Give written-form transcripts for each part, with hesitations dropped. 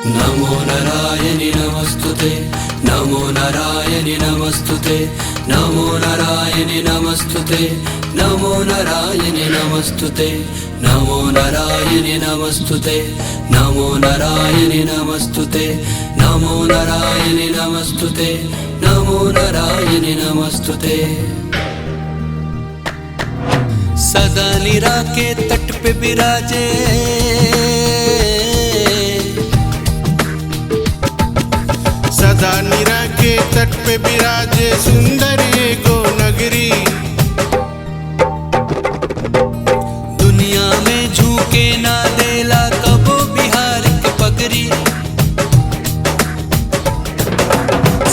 नमो नारायणि नमस्तुते, नमो नारायणि नमस्तुते, नमो नारायणि नमस्तुते, नमो नारायणि नमस्तुते, नमो नारायणि नमस्तुते, नमो नारायणि नमस्तुते, नमो नारायणि नमस्तुते, नमो नारायणि नमस्तुते। सदा नीरा के तट पे विराजे, सदा नीरा के तट पे विराजे सुंदर ये गो नगरी। दुनिया में झुके ना देला कबो बिहार के पगरी।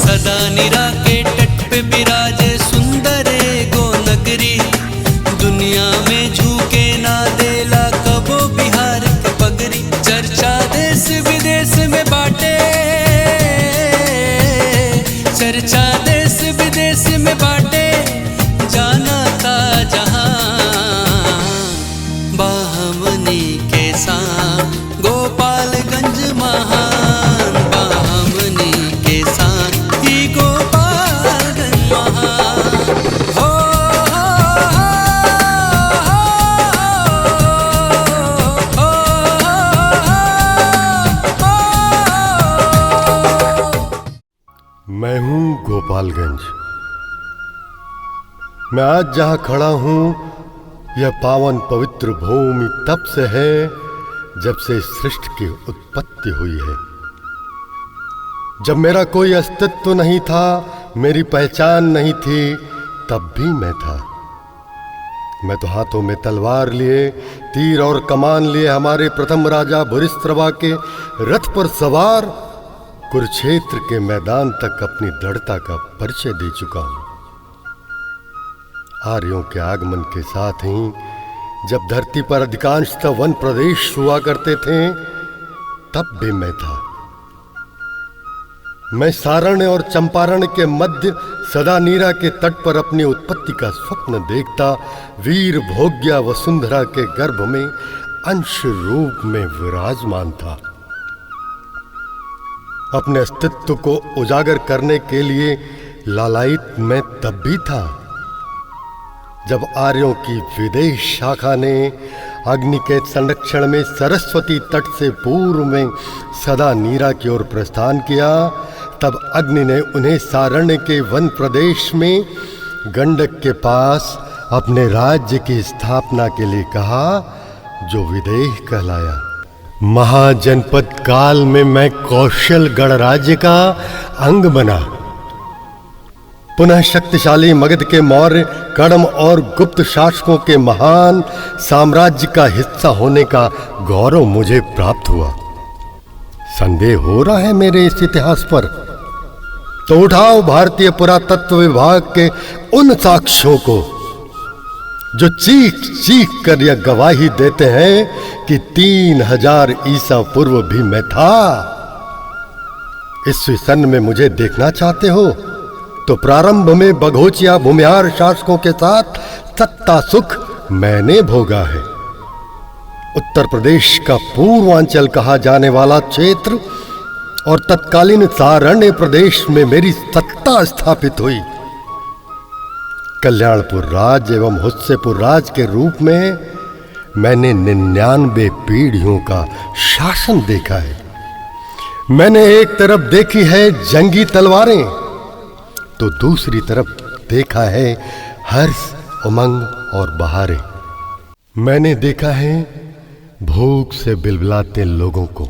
सदा नीरा के तट पे विराजे सुंदर ये गो नगरी। दुनिया में झुके ना देला कबो बिहार के पगरी। चर्चा देश विदेश में बाटे, चर्चा देश विदेश में बाटे, जाना था जहां बाहमनी के साथ गोपालगंज महान। बाहमनी के साथ ही गोपालगंज महान। हो मैं हूँ गोपालगंज। मैं आज जहाँ खड़ा हूँ यह पावन पवित्र भूमि तब से है जब से सृष्टि की उत्पत्ति हुई है। जब मेरा कोई अस्तित्व नहीं था, मेरी पहचान नहीं थी, तब भी मैं था। मैं तो हाथों में तलवार लिए, तीर और कमान लिए हमारे प्रथम राजा भूरिश्रवा के रथ पर सवार कुरुक्षेत्र के मैदान तक अपनी दृढ़ता का परिचय दे चुका हूं। आर्यों के आगमन के साथ ही जब धरती पर अधिकांशतः वन प्रदेश हुआ करते थे, तब भी मैं था। मैं सारण्य और चंपारण के मध्य सदा नीरा के तट पर अपनी उत्पत्ति का स्वप्न देखता वीर भोग्या वसुंधरा के गर्भ में अंश रूप में विराजमान था। अपने अस्तित्व को उजागर करने के लिए लालायित मैं तब भी था जब आर्यों की विदेश शाखा ने अग्नि के संरक्षण में सरस्वती तट से पूर्व में सदा नीरा की ओर प्रस्थान किया। तब अग्नि ने उन्हें सारण्य के वन प्रदेश में गंडक के पास अपने राज्य की स्थापना के लिए कहा, जो विदेह कहलाया। महाजनपद काल में मैं कौशल गणराज्य का अंग बना। पुनः शक्तिशाली मगध के मौर्य, कड़म और गुप्त शासकों के महान साम्राज्य का हिस्सा होने का गौरव मुझे प्राप्त हुआ। संदेह हो रहा है मेरे इस इतिहास पर? तो उठाओ भारतीय पुरातत्व विभाग के उन साक्ष्यों को जो चीख चीख कर यह गवाही देते हैं कि 3000 ईसा पूर्व भी मैं था। ईस्वी सन में मुझे देखना चाहते हो तो प्रारंभ में बघोचिया भूमिहार शासकों के साथ सत्ता सुख मैंने भोगा है। उत्तर प्रदेश का पूर्वांचल कहा जाने वाला क्षेत्र और तत्कालीन सारण्य प्रदेश में मेरी सत्ता स्थापित हुई। कल्याणपुर राज एवं हुस्सेपुर राज के रूप में मैंने 99 पीढ़ियों का शासन देखा है। मैंने एक तरफ देखी है जंगी तलवारें, तो दूसरी तरफ देखा है हर्ष, उमंग और बहारें। मैंने देखा है भूख से बिलबिलाते लोगों को।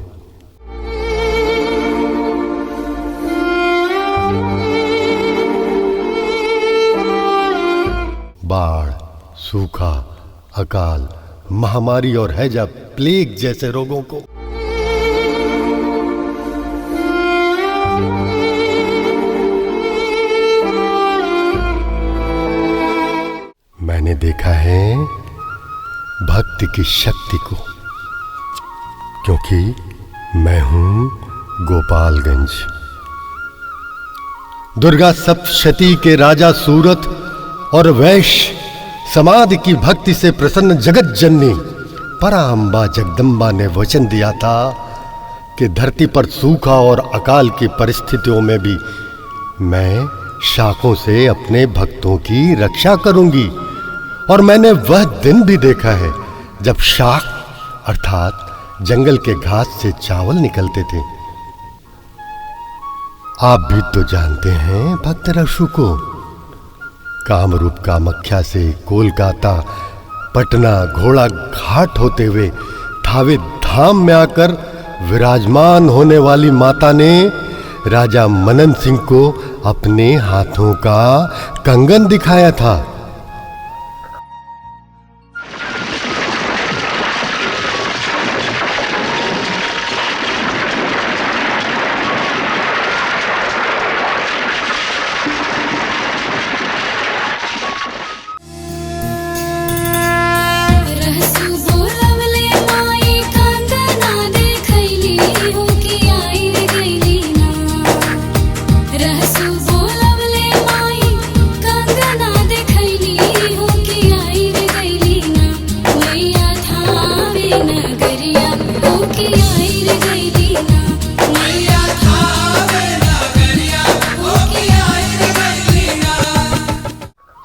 बाढ़, सूखा, अकाल, महामारी और हैजा, प्लेग जैसे रोगों को। मैंने देखा है भक्ति की शक्ति को, क्योंकि मैं हूं गोपालगंज। दुर्गा सप्तशती के राजा सूरत और वैश्य समाधि की भक्ति से प्रसन्न जगत जननी पराम्बा जगदम्बा ने वचन दिया था कि धरती पर सूखा और अकाल की परिस्थितियों में भी मैं शाखों से अपने भक्तों की रक्षा करूंगी। और मैंने वह दिन भी देखा है जब शाख अर्थात जंगल के घास से चावल निकलते थे। आप भी तो जानते हैं भक्त रशु को, कामरूप कामाख्या से कोलकाता, पटना, घोड़ा घाट होते हुए थावे धाम में आकर विराजमान होने वाली माता ने राजा मनन सिंह को अपने हाथों का कंगन दिखाया था।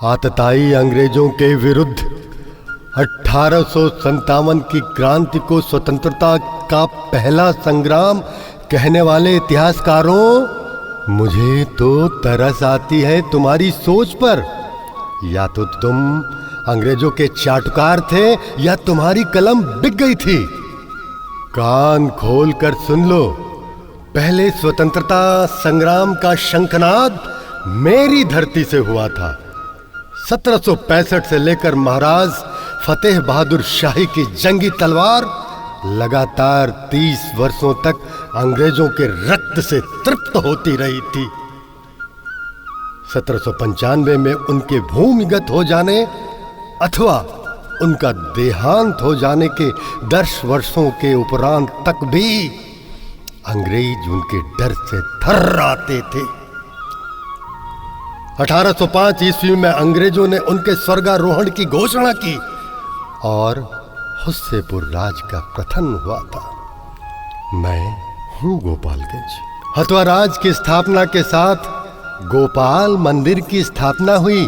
आतताई अंग्रेजों के विरुद्ध 1857 की क्रांति को स्वतंत्रता का पहला संग्राम कहने वाले इतिहासकारों, मुझे तो तरस आती है तुम्हारी सोच पर। या तो तुम अंग्रेजों के चाटुकार थे या तुम्हारी कलम बिक गई थी। कान खोल कर सुन लो, पहले स्वतंत्रता संग्राम का शंखनाद मेरी धरती से हुआ था। 1765 से लेकर महाराज फतेह बहादुर शाही की जंगी तलवार लगातार 30 वर्षों तक अंग्रेजों के रक्त से तृप्त होती रही थी। 1795 में उनके भूमिगत हो जाने अथवा उनका देहांत हो जाने के 10 वर्षों के उपरांत तक भी अंग्रेज उनके डर से थर्राते थे। 1805 ईस्वी में अंग्रेजों ने उनके स्वर्गारोहण की घोषणा की और हुस्सेपुर राज का पतन हुआ था। मैं हूं गोपालगंज। हथवा राज की स्थापना के साथ गोपाल मंदिर की स्थापना हुई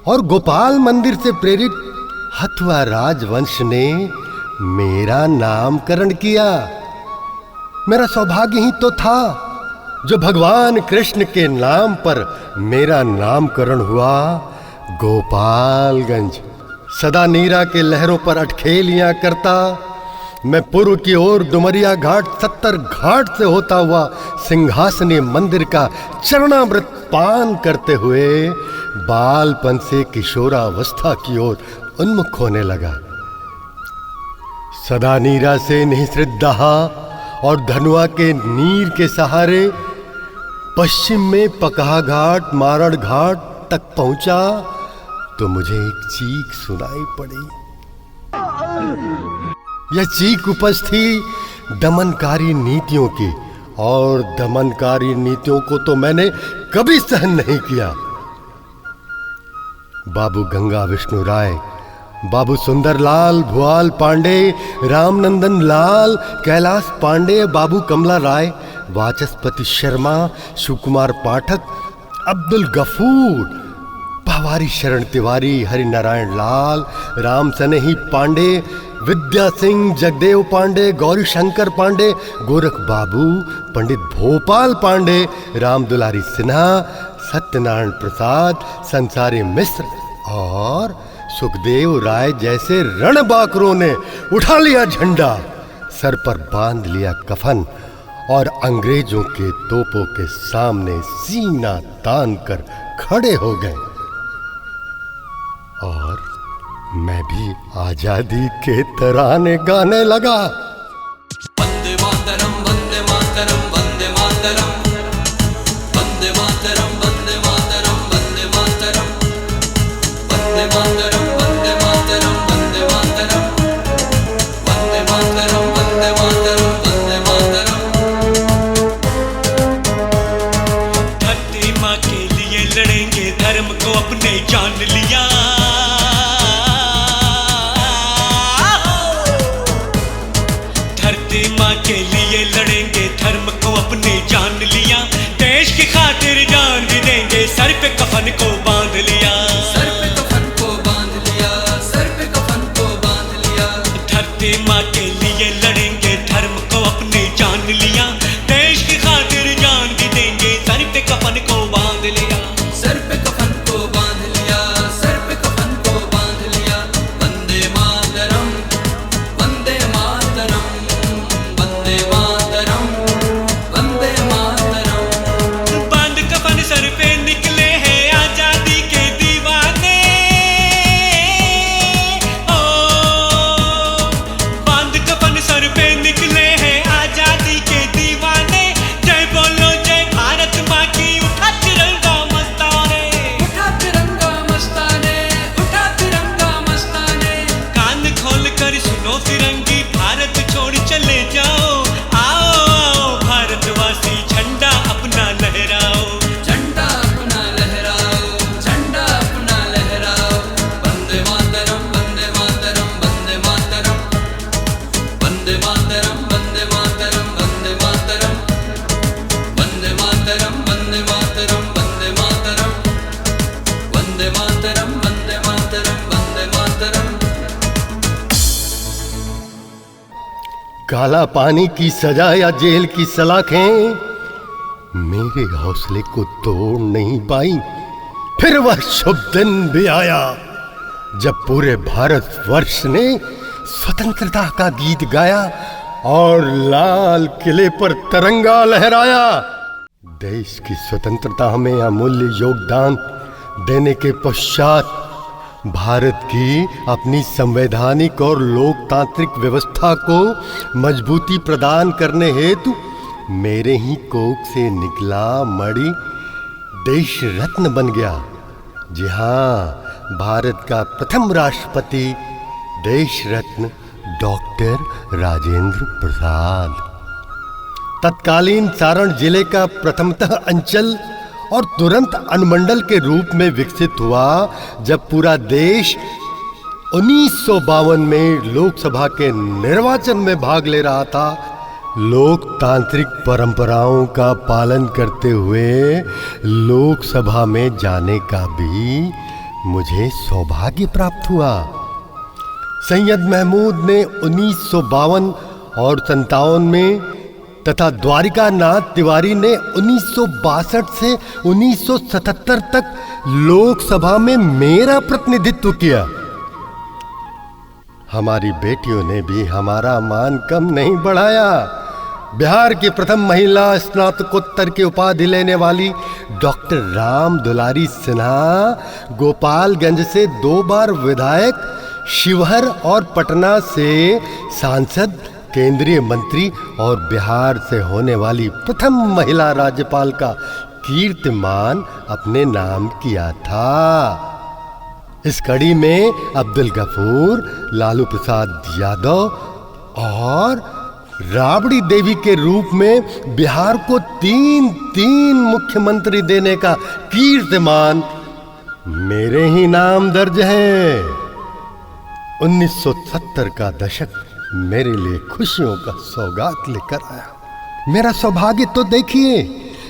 और गोपाल मंदिर से प्रेरित हथवा राजवंश ने मेरा नामकरण किया। मेरा सौभाग्य ही तो था जो भगवान कृष्ण के नाम पर मेरा नामकरण हुआ गोपालगंज। सदा नीरा के लहरों पर अटखेलियां करता मैं पूर्व की ओर डुमरिया घाट 70 घाट से होता हुआ सिंहासनी मंदिर का चरणामृत पान करते हुए बालपन से किशोरावस्था की ओर उन्मुख होने लगा। सदा नीरा से निःसृत दहा और धनुआ के नीर के सहारे पश्चिम में पकहा घाट, मारण घाट तक पहुंचा तो मुझे एक चीख सुनाई पड़ी। यह चीख उपज थी दमनकारी नीतियों की, और दमनकारी नीतियों को तो मैंने कभी सहन नहीं किया। बाबू गंगा विष्णु राय, बाबू सुंदरलाल, भुआल पांडे, रामनंदन लाल, कैलाश पांडे, बाबू कमला राय, वाचस्पति शर्मा, सुकुमार पाठक, अब्दुल गफूर, पहवारी शरण तिवारी, हरिनारायण लाल, राम सनेही पांडे, विद्या सिंह, जगदेव पांडे, गौरी शंकर पांडे, गोरख बाबू, पंडित भोपाल पांडे, राम दुलारी सिन्हा, सत्यनारायण प्रसाद, संसारी मिश्र और सुखदेव राय जैसे रणबांकुरों ने उठा लिया झंडा, सर पर बांध लिया कफन और अंग्रेजों के तोपों के सामने सीना तान कर खड़े हो गए। और मैं भी आजादी के तराने गाने लगा। वंदे मातरम, वंदे मातरम, वंदे मातरम, वंदे मातरम, वंदे मातरम, वंदे मातरम, वंदे मातरम, वंदे मातरम, वंदे मातरम, वंदे मातरम, वंदे मातरम, वंदे मातरम। धरती माँ के लिए लड़ेंगे, धर्म को अपने जान लिया। काला पानी की सजा या जेल की सलाखें मेरे हौसले को तोड़ नहीं पाई। फिर वह शुभ दिन भी आया जब पूरे भारतवर्ष ने स्वतंत्रता का गीत गाया और लाल किले पर तिरंगा लहराया। देश की स्वतंत्रता में अमूल्य योगदान देने के पश्चात भारत की अपनी संवैधानिक और लोकतांत्रिक व्यवस्था को मजबूती प्रदान करने हेतु मेरे ही कोख से निकला मणि देश रत्न बन गया। जी हाँ, भारत का प्रथम राष्ट्रपति देश रत्न डॉक्टर राजेंद्र प्रसाद। तत्कालीन सारण जिले का प्रथमतः अंचल और तुरंत अनुमंडल के रूप में विकसित हुआ जब पूरा देश 1952 में लोकसभा के निर्वाचन में भाग ले रहा था। लोकतांत्रिक परंपराओं का पालन करते हुए लोकसभा में जाने का भी मुझे सौभाग्य प्राप्त हुआ। सैयद महमूद ने 1952 और 57 में तथा द्वारिका नाथ तिवारी ने 1962 से 1977 तक लोकसभा में मेरा प्रतिनिधित्व किया। हमारी बेटियों ने भी हमारा मान कम नहीं बढ़ाया। बिहार की प्रथम महिला स्नातकोत्तर की उपाधि लेने वाली डॉक्टर राम दुलारी सिन्हा गोपालगंज से 2 बार विधायक, शिवहर और पटना से सांसद, केंद्रीय मंत्री और बिहार से होने वाली प्रथम महिला राज्यपाल का कीर्तिमान अपने नाम किया था। इस कड़ी में अब्दुल गफूर, लालू प्रसाद यादव और राबड़ी देवी के रूप में बिहार को 3 मुख्यमंत्री देने का कीर्तिमान मेरे ही नाम दर्ज है। 1970 का दशक मेरे लिए खुशियों का सौगात लेकर आया। मेरा सौभाग्य तो देखिए,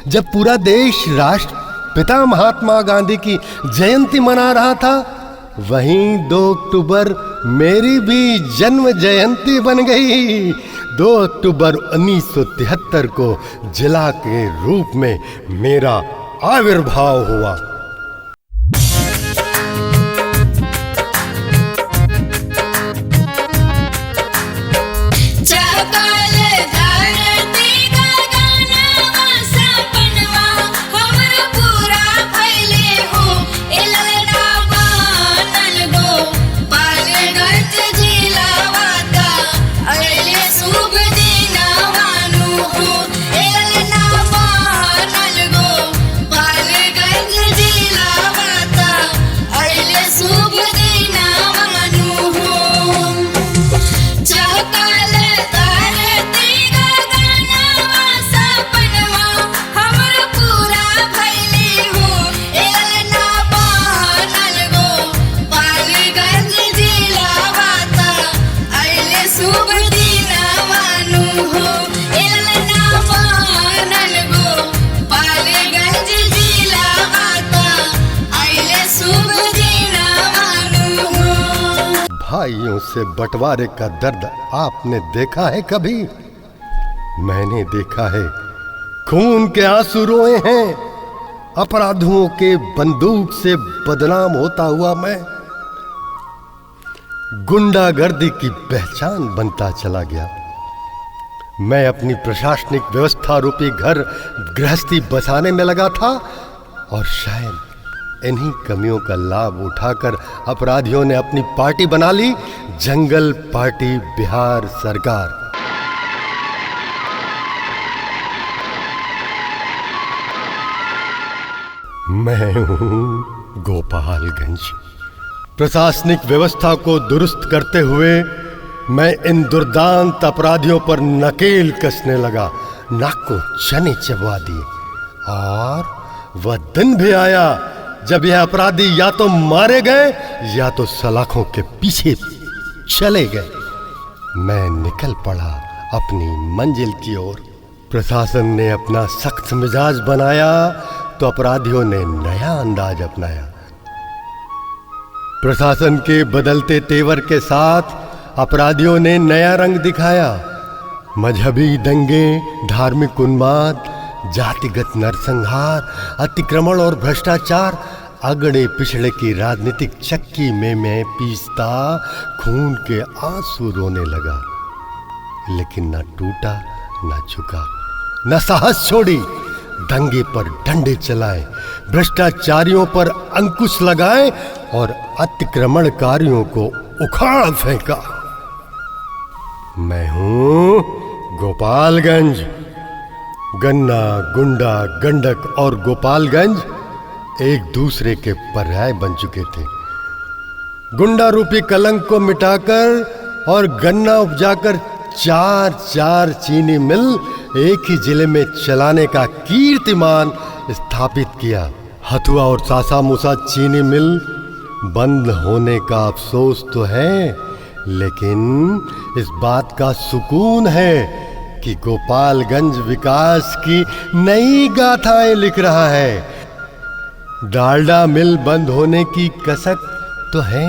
जब पूरा देश राष्ट्रपिता महात्मा गांधी की जयंती मना रहा था, वहीं 2 अक्टूबर मेरी भी जन्म जयंती बन गई। 2 अक्टूबर 1973 को जिला के रूप में मेरा आविर्भाव हुआ। भाइयों से बंटवारे का दर्द आपने देखा है कभी? मैंने देखा है। खून के आंसू रोए हैं। अपराधियों के बंदूक से बदनाम होता हुआ मैं गुंडागर्दी की पहचान बनता चला गया। मैं अपनी प्रशासनिक व्यवस्था रूपी घर गृहस्थी बसाने में लगा था और शायद इन्हीं कमियों का लाभ उठाकर अपराधियों ने अपनी पार्टी बना ली, जंगल पार्टी बिहार सरकार। मैं हूं गोपालगंज। प्रशासनिक व्यवस्था को दुरुस्त करते हुए मैं इन दुर्दांत अपराधियों पर नकेल कसने लगा, नाक को चने चबा दिए। और वह दिन भी आया जब यह अपराधी या तो मारे गए या तो सलाखों के पीछे चले गए। मैं निकल पड़ा अपनी मंजिल की ओर। प्रशासन ने अपना सख्त मिजाज बनाया तो अपराधियों ने नया अंदाज अपनाया। प्रशासन के बदलते तेवर के साथ अपराधियों ने नया रंग दिखाया। मजहबी दंगे, धार्मिक उन्माद, जातिगत नरसंहार, अतिक्रमण और भ्रष्टाचार अगड़े पिछड़े की राजनीतिक चक्की में मैं पीसता खून के आंसू रोने लगा, लेकिन न टूटा न झुका, न साहस छोड़ी। दंगे पर डंडे चलाए, भ्रष्टाचारियों पर अंकुश लगाए और अतिक्रमणकारियों को उखाड़ फेंका। मैं हूं गोपालगंज। गन्ना, गुंडा, गंडक और गोपालगंज एक दूसरे के पर्याय बन चुके थे। गुंडा रूपी कलंक को मिटाकर और गन्ना उपजाकर चार चीनी मिल एक ही जिले में चलाने का कीर्तिमान स्थापित किया। हथुआ और सासा मूसा चीनी मिल बंद होने का अफसोस तो है, लेकिन इस बात का सुकून है कि गोपालगंज विकास की नई गाथाएं लिख रहा है। डालडा मिल बंद होने की कसक तो है,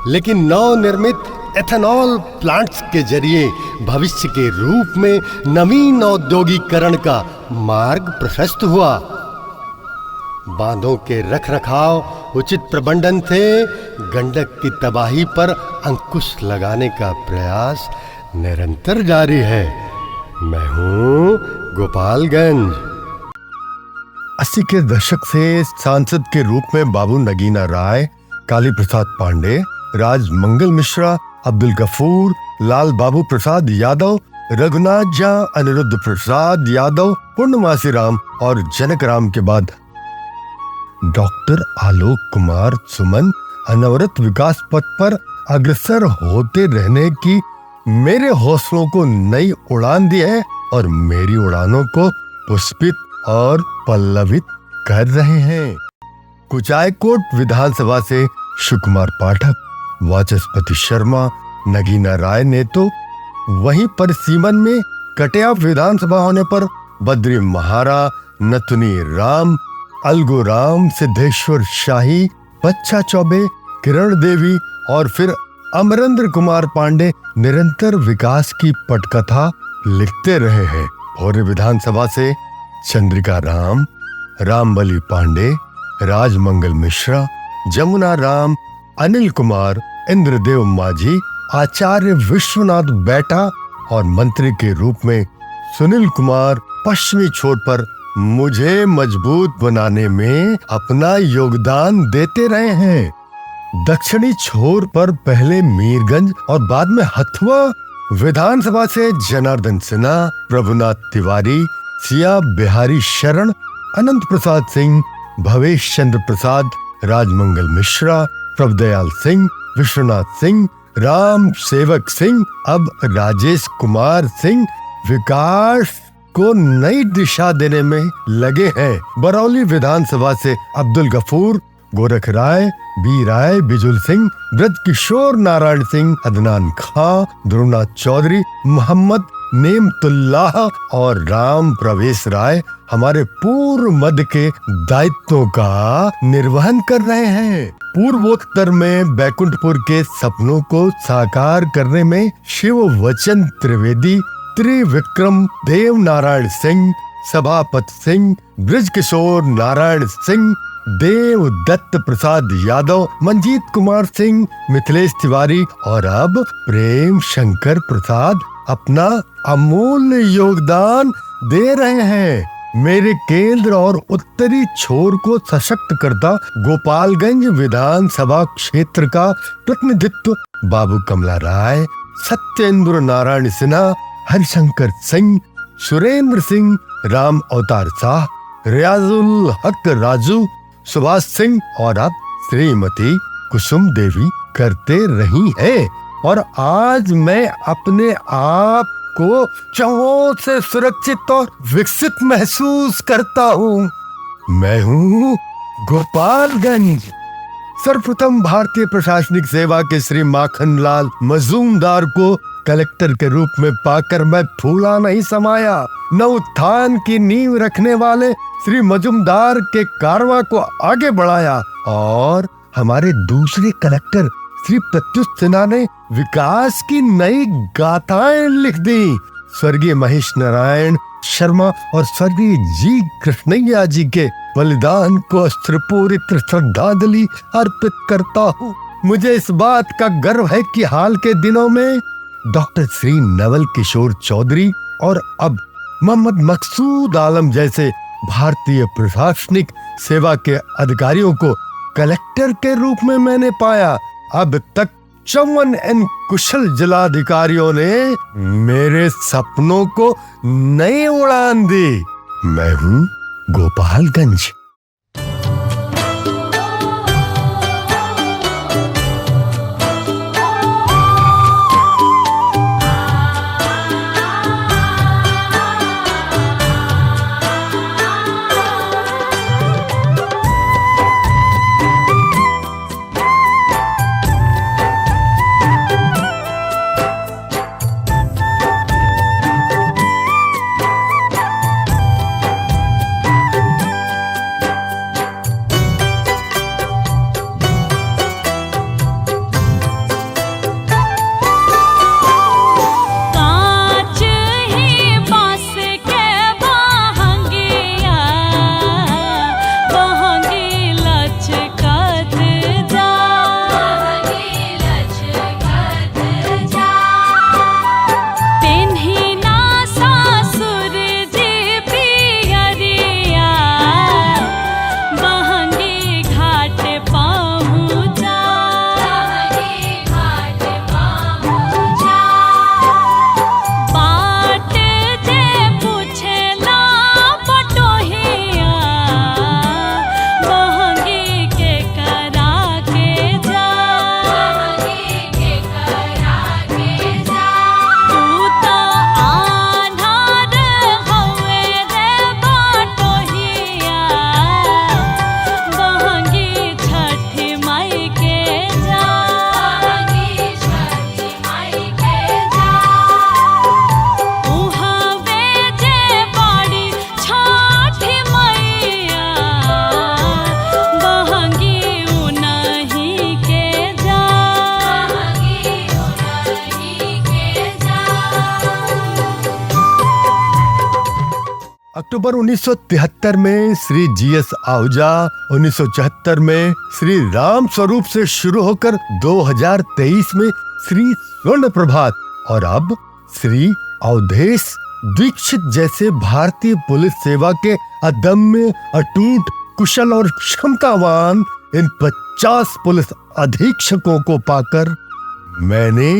लेकिन नवनिर्मित एथेनॉल प्लांट्स के जरिए भविष्य के रूप में नवीन औद्योगिकरण का मार्ग प्रशस्त हुआ। बांधों के रखरखाव, उचित प्रबंधन से गंडक की तबाही पर अंकुश लगाने का प्रयास निरंतर जारी है। मैं हूं गोपालगंज। 80 के दशक से सांसद के रूप में बाबू नगीना राय, काली प्रसाद पांडे, राज मंगल मिश्रा, अब्दुल गफूर, लाल बाबू प्रसाद यादव, रघुनाथ झा, अनिरुद्ध प्रसाद यादव, पूर्णमासी राम और जनक राम के बाद डॉक्टर आलोक कुमार सुमन अनवरत विकास पथ पर अग्रसर होते रहने की मेरे हौसलों को नई उड़ान दी है और मेरी उड़ानों को पुष्पित और पल्लवित कर रहे हैं। कुचायकोट विधानसभा से शिवकुमार पाठक, वाचस्पति शर्मा, नगीना राय ने तो वहीं पर सीमन में कटिया विधानसभा होने पर बद्री महारा, नथुनी राम, अलगू राम, सिद्धेश्वर शाही, बच्चा चौबे, किरण देवी और फिर अमरेंद्र कुमार पांडे निरंतर विकास की पटकथा लिखते रहे हैं। भोरे विधानसभा से चंद्रिका राम, रामबली पांडे, राजमंगल मिश्रा, जमुना राम, अनिल कुमार, इंद्रदेव माझी, आचार्य विश्वनाथ बैटा और मंत्री के रूप में सुनील कुमार पश्चिमी छोर पर मुझे मजबूत बनाने में अपना योगदान देते रहे हैं। दक्षिणी छोर पर पहले मीरगंज और बाद में हथुआ विधानसभा से जनार्दन सिन्हा, प्रभुनाथ तिवारी, सिया बिहारी शरण, अनंत प्रसाद सिंह, भवेश चंद्र प्रसाद, राजमंगल मिश्रा, प्रभदयाल सिंह, विश्वनाथ सिंह, राम सेवक सिंह, अब राजेश कुमार सिंह विकास को नई दिशा देने में लगे हैं। बरौली विधानसभा से अब्दुल गफूर, गोरख राय, बी राय, बिजुल सिंह, ब्रज किशोर नारायण सिंह, अदनान खां, ध्रुवनाथ चौधरी, मोहम्मद नेमतुल्लाह और राम प्रवेश राय हमारे पूर्व मध्य के दायित्वों का निर्वहन कर रहे हैं। पूर्वोत्तर में बैकुंठपुर के सपनों को साकार करने में शिव वचन त्रिवेदी, त्रिविक्रम देव नारायण सिंह, सभापत सिंह, ब्रज किशोर नारायण सिंह, देव दत्त प्रसाद यादव, मंजीत कुमार सिंह, मिथिलेश तिवारी और अब प्रेम शंकर प्रसाद अपना अमूल्य योगदान दे रहे हैं। मेरे केंद्र और उत्तरी छोर को सशक्त करता गोपालगंज विधानसभा क्षेत्र का प्रतिनिधित्व बाबू कमला राय, सत्येंद्र नारायण सिन्हा, हरिशंकर सिंह, सुरेंद्र सिंह, राम अवतार शाह, रियाजुल हक राजू, सुभाष सिंह और अब श्रीमती कुसुम देवी करते रही है। और आज मैं अपने आप को चौं से सुरक्षित और विकसित महसूस करता हूँ। मैं हूँ गोपालगंज। सर्वप्रथम भारतीय प्रशासनिक सेवा के श्री माखनलाल मजूमदार को कलेक्टर के रूप में पाकर मैं फूला नहीं समाया। नवोत्थान की नींव रखने वाले श्री मजूमदार के कारवां को आगे बढ़ाया और हमारे दूसरे कलेक्टर श्री प्रत्युष सिन्हा ने विकास की नई गाथाएं लिख दी। स्वर्गीय महेश नारायण शर्मा और स्वर्गीय जी कृष्णैया जी के बलिदान को अस्त्रपूरित श्रद्धांजलि अर्पित करता हूँ। मुझे इस बात का गर्व है कि हाल के दिनों में डॉक्टर श्री नवल किशोर चौधरी और अब मोहम्मद मकसूद आलम जैसे भारतीय प्रशासनिक सेवा के अधिकारियों को कलेक्टर के रूप में मैंने पाया। अब तक 54 कुशल जिलाधिकारियों ने मेरे सपनों को नई उड़ान दी। मैं हूँ गोपालगंज। अक्टूबर 1973 में श्री जीएस आहूजा, 1974 में श्री राम स्वरूप से शुरू होकर 2023 में श्री स्वर्ण प्रभात और अब श्री अवधेश दीक्षित जैसे भारतीय पुलिस सेवा के अदम्य, अटूट, कुशल और क्षमतावान इन 50 पुलिस अधीक्षकों को पाकर मैंने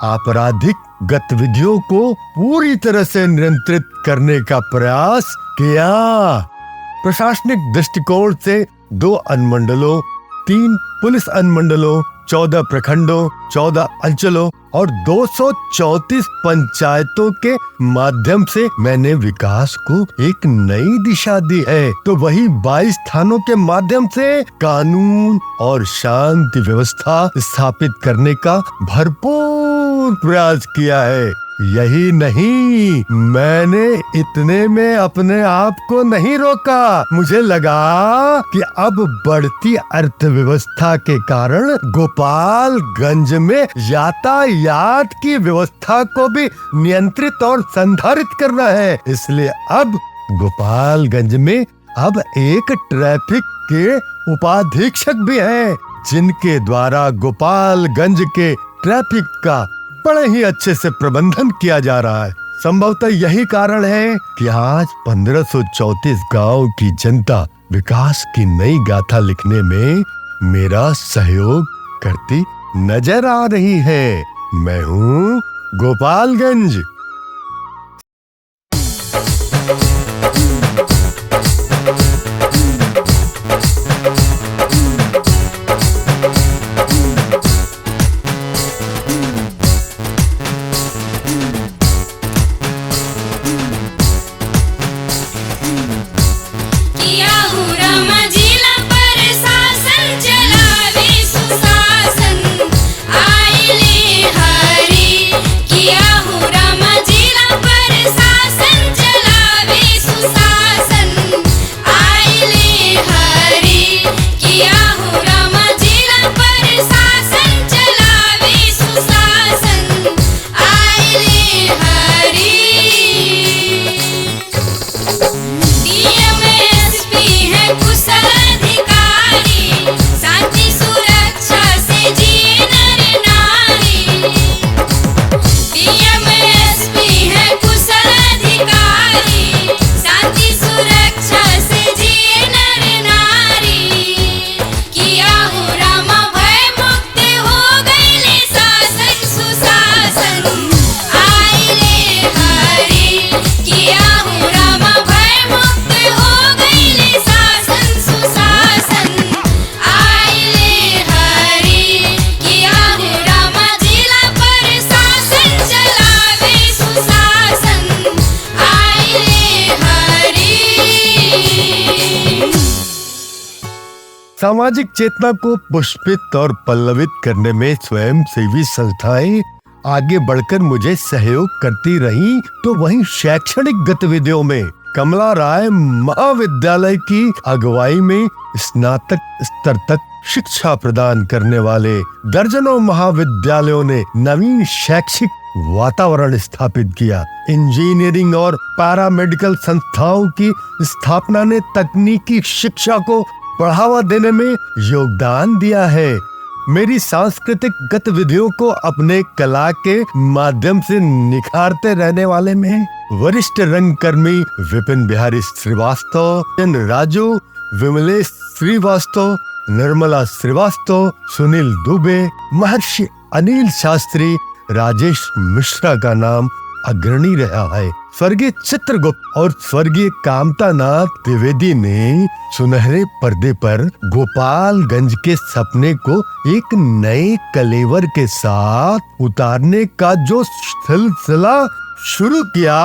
आपराधिक गतिविधियों को पूरी तरह से नियंत्रित करने का प्रयास किया। प्रशासनिक दृष्टिकोण से 2 अनुमंडलों, 3 पुलिस अनुमंडलों, 14 प्रखंडों, 14 अंचलों और 234 पंचायतों के माध्यम से मैंने विकास को एक नई दिशा दी है, तो वही 22 थानों के माध्यम से कानून और शांति व्यवस्था स्थापित करने का भरपूर प्रयास किया है। यही नहीं, मैंने इतने में अपने आप को नहीं रोका। मुझे लगा कि अब बढ़ती अर्थव्यवस्था के कारण गोपालगंज में यातायात की व्यवस्था को भी नियंत्रित और संधारित करना है। इसलिए अब गोपालगंज में अब एक ट्रैफिक के उपाधीक्षक भी हैं, जिनके द्वारा गोपालगंज के ट्रैफिक का बड़े ही अच्छे से प्रबंधन किया जा रहा है। संभवतः यही कारण है कि आज 1534 गांव की जनता विकास की नई गाथा लिखने में मेरा सहयोग करती नजर आ रही है। मैं हूँ गोपालगंज। किया हूँ रामा सामाजिक चेतना को पुष्पित और पल्लवित करने में स्वयं सेवी संस्थाएं आगे बढ़कर मुझे सहयोग करती रहीं, तो वहीं शैक्षणिक गतिविधियों में कमला राय महाविद्यालय की अगुवाई में स्नातक स्तर तक शिक्षा प्रदान करने वाले दर्जनों महाविद्यालयों ने नवीन शैक्षिक वातावरण स्थापित किया। इंजीनियरिंग और पैरामेडिकल संस्थाओं की स्थापना ने तकनीकी शिक्षा को बढ़ावा देने में योगदान दिया है। मेरी सांस्कृतिक गतिविधियों को अपने कला के माध्यम से निखारते रहने वाले में वरिष्ठ रंगकर्मी विपिन बिहारी श्रीवास्तव, राजू, विमलेश श्रीवास्तव, निर्मला श्रीवास्तव, सुनील दुबे, महर्षि अनिल शास्त्री, राजेश मिश्रा का नाम अग्रणी रहा है। स्वर्गीय चित्रगुप्त और स्वर्गीय कामतानाथ द्विवेदी ने सुनहरे पर्दे पर गोपालगंज के सपने को एक नए कलेवर के साथ उतारने का जो सिलसिला शुरू किया,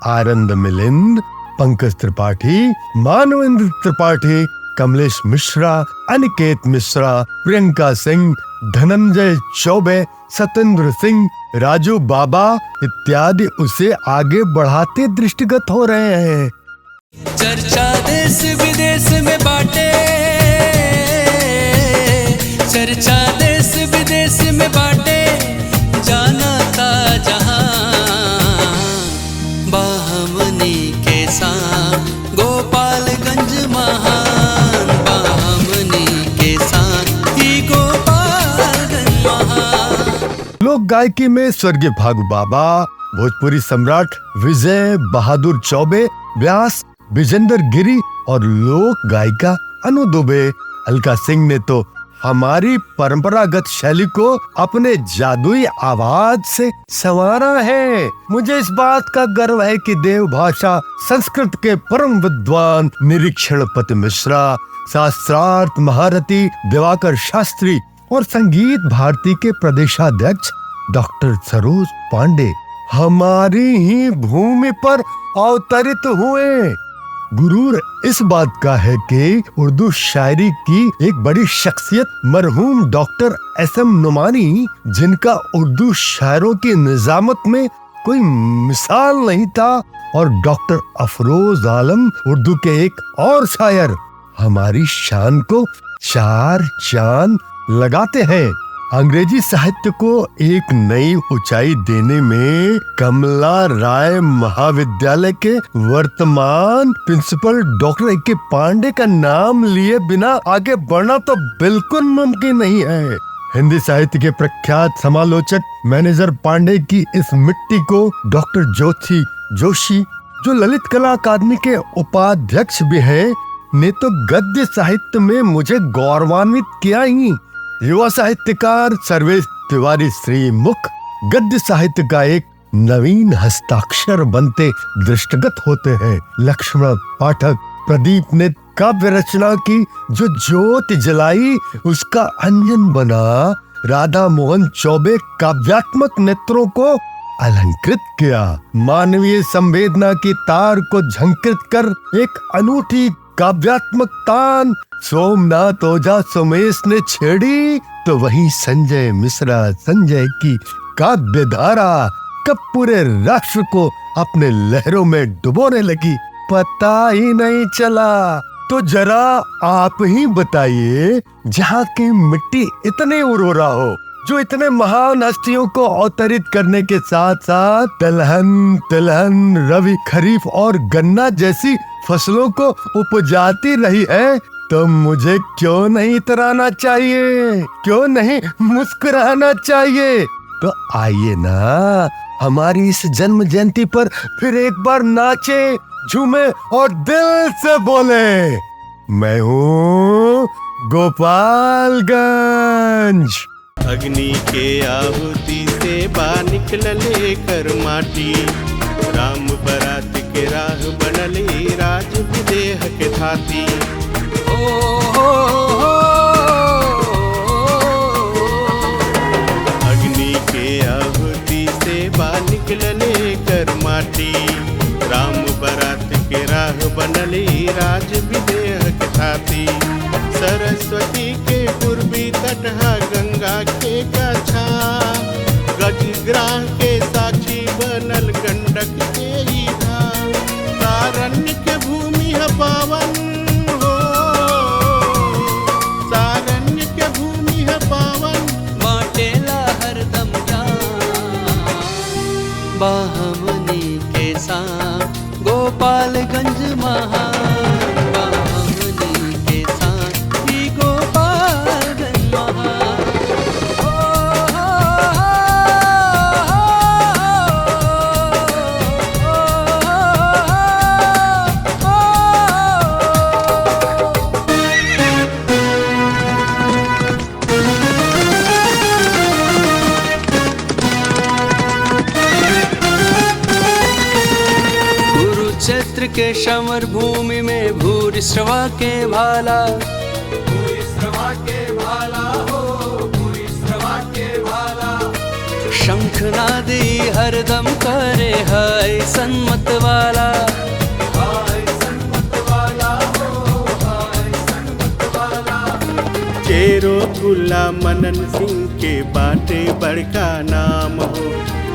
आनंद मिलिंद, पंकज त्रिपाठी, मानवेंद्र त्रिपाठी, कमलेश मिश्रा, अनिकेत मिश्रा, प्रियंका सिंह, धनंजय चौबे, सतेंद्र सिंह, राजू बाबा इत्यादि उसे आगे बढ़ाते दृष्टिगत हो रहे हैं। चर्चा देश विदेश में बाटे, चर्चा देश विदेश में बाटे, जाना था जहां बाहमनी के साथ गोपालगंज महान, बाहमनी के साथ ही गोपालगंज महान। लोक गायकी में स्वर्गीय फागू बाबा, भोजपुरी सम्राट विजय बहादुर चौबे, व्यास विजेंद्र गिरी और लोक गायिका अनु दुबे, अलका सिंह ने तो हमारी परंपरागत शैली को अपने जादुई आवाज से संवारा है। मुझे इस बात का गर्व है कि देव भाषा संस्कृत के परम विद्वान निरीक्षणपति मिश्रा, शास्त्रार्थ महारथी दिवाकर शास्त्री और संगीत भारती के प्रदेशाध्यक्ष डॉक्टर सरोज पांडे हमारी ही भूमि पर अवतरित हुए। गुरूर इस बात का है कि उर्दू शायरी की एक बड़ी शख्सियत मरहूम डॉक्टर एस.एम. नुमानी, जिनका उर्दू शायरों की निजामत में कोई मिसाल नहीं था, और डॉक्टर अफरोज आलम उर्दू के एक और शायर हमारी शान को चार चांद लगाते हैं। अंग्रेजी साहित्य को एक नई ऊंचाई देने में कमला राय महाविद्यालय के वर्तमान प्रिंसिपल डॉक्टर ए.के. पांडे का नाम लिए बिना आगे बढ़ना तो बिल्कुल मुमकिन नहीं है। हिंदी साहित्य के प्रख्यात समालोचक मैनेजर पांडे की इस मिट्टी को डॉक्टर ज्योति जोशी, जो ललित कला अकादमी के उपाध्यक्ष भी हैं, ने तो गद्य साहित्य में मुझे गौरवान्वित किया ही। युवा साहित्यकार सर्वेश तिवारी श्रीमुख गद्य साहित्य का एक नवीन हस्ताक्षर बनते दृष्टिगत होते हैं। लक्ष्मण पाठक प्रदीप ने काव्य रचना की जो ज्योति जलाई उसका अंजन बना। राधा मोहन चौबे काव्यात्मक नेत्रों को अलंकृत किया। मानवीय संवेदना की तार को झंकृत कर एक अनूठी काव्यात्मक तान सोमनाथ ओझा सोमेश ने छेड़ी, तो वहीं संजय मिश्रा संजय की काव्य धारा कब पूरे राष्ट्र को अपने लहरों में डुबोने लगी पता ही नहीं चला। तो जरा आप ही बताइए, जहाँ की मिट्टी इतनी उर्वरा हो, जो इतने महान हस्तियों को अवतरित करने के साथ साथ तिलहन, रवि, खरीफ और गन्ना जैसी फसलों को उपजाती रही है, तो मुझे क्यों नहीं इतराना चाहिए, क्यों नहीं मुस्कुराना चाहिए। तो आइए ना, हमारी इस जन्म जयंती पर फिर एक बार नाचे, झूमे और दिल से बोले, मैं हूँ गोपालगंज। अग्नि के आहुति से बा निकलले कर माटी, राम बरात के राह बनले राज विदेह के थाती। अग्नि के आहुति से बा निकलले कर माटी, राम बरात के राह बनले राज विदेह के थाती। सरस्वती के समर भूमि में भूरिश्रवा के भाला, शंखनादी हरदम करे हाय सन्मत वाला। चेरो गुल्ला मनन सिंह के बाटे बड़का नाम हो,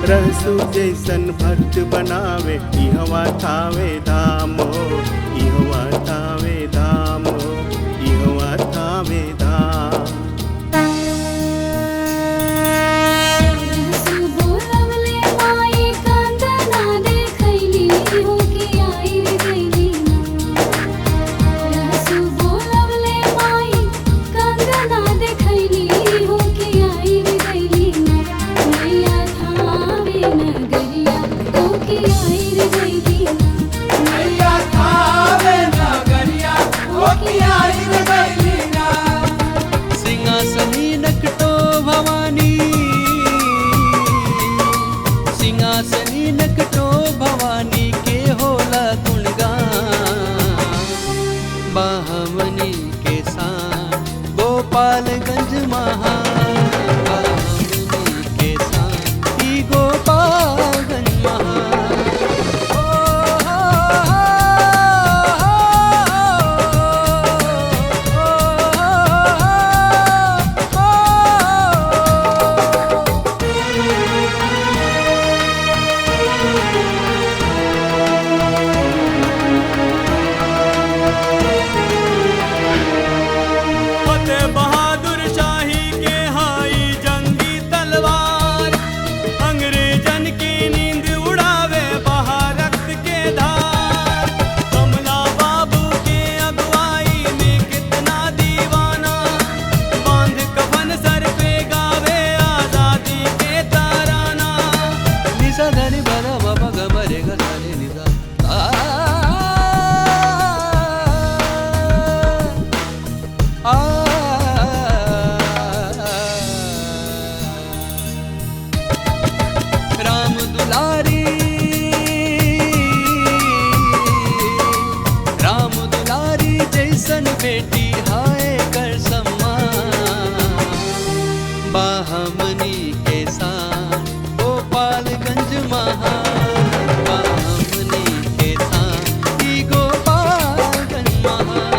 रहसु जैसन भक्त बनावे इहवा थावे धाम हो, इहवा थावे धाम हो, इहवा थावे धाम। सिंहासनी नकटो भवानी, सिंहासनी नकटो भवानी के होला गुणगान। बाहमनी के सान गोपालगंज महान, बाहमनी के सान ई गोपालगंज महान। राम दुलारी, राम दुलारी जैसन बेटी हाय कर सम्मान। बाहमनी के सान गोपालगंज महान, बाहमनी के सान ई गोपालगंज महान।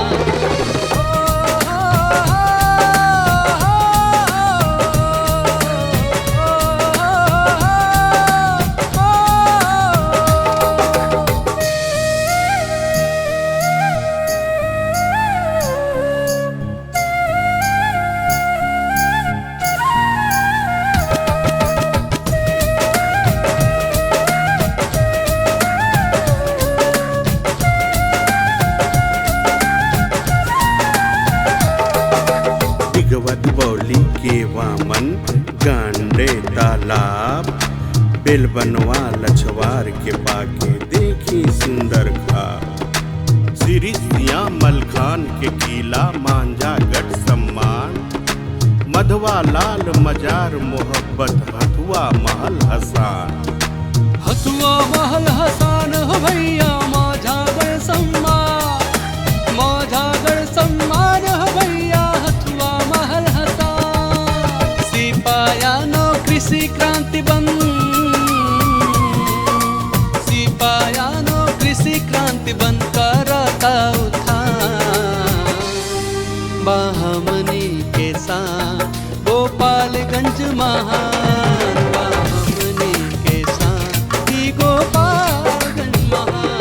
भगवत बौली के वामन गांडे तालाब, बेलबनवा लछवार के पाके देखी सुंदर खाब। श्री सियामल खान के किला मांझागढ़ सम्मान, मधवा लाल मजार मोहब्बत हथुआ महल हसान। हथुआ महल हसान हो भैया माझागढ़ सम्मान, माझागढ़ सम्मान हो भैया हथुआ महल हसान। सिपायानो कृषि क्रांति बंद, सिपायानो कृषि क्रांति बंद करता उत्थान। बाहमनी के सान गोपालगंज महान, बाहमनी के सान ई गोपालगंज महान।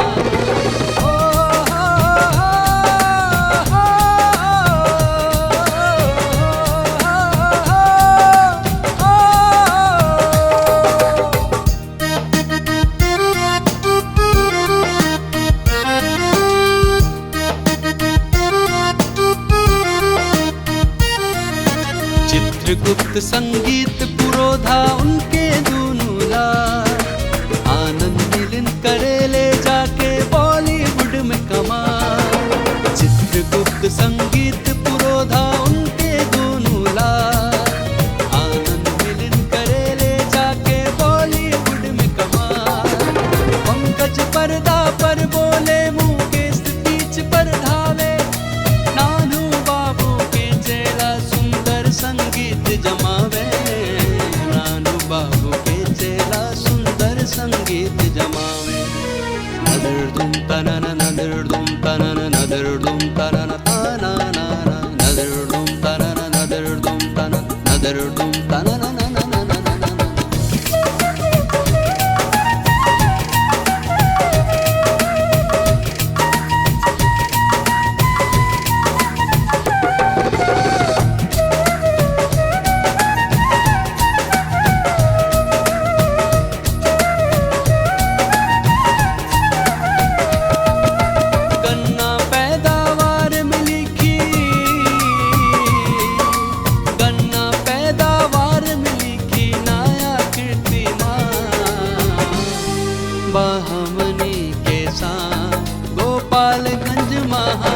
चित्रगुप्त संगीत पुरोधा उनके दूनू लाल, आनंद मिलन करे ले जाके बॉलीवुड में कमाल। चित्रगुप्त संगीत पुरोधा उनके दूनू लाल, आनंद मिलन करे ले जाके बॉलीवुड में कमाल। पंकज पर्दा पर बोले tanana tanana naderdum tanana naderdum tanana naderdum tanana बाहमनी के साथ गोपालगंज महा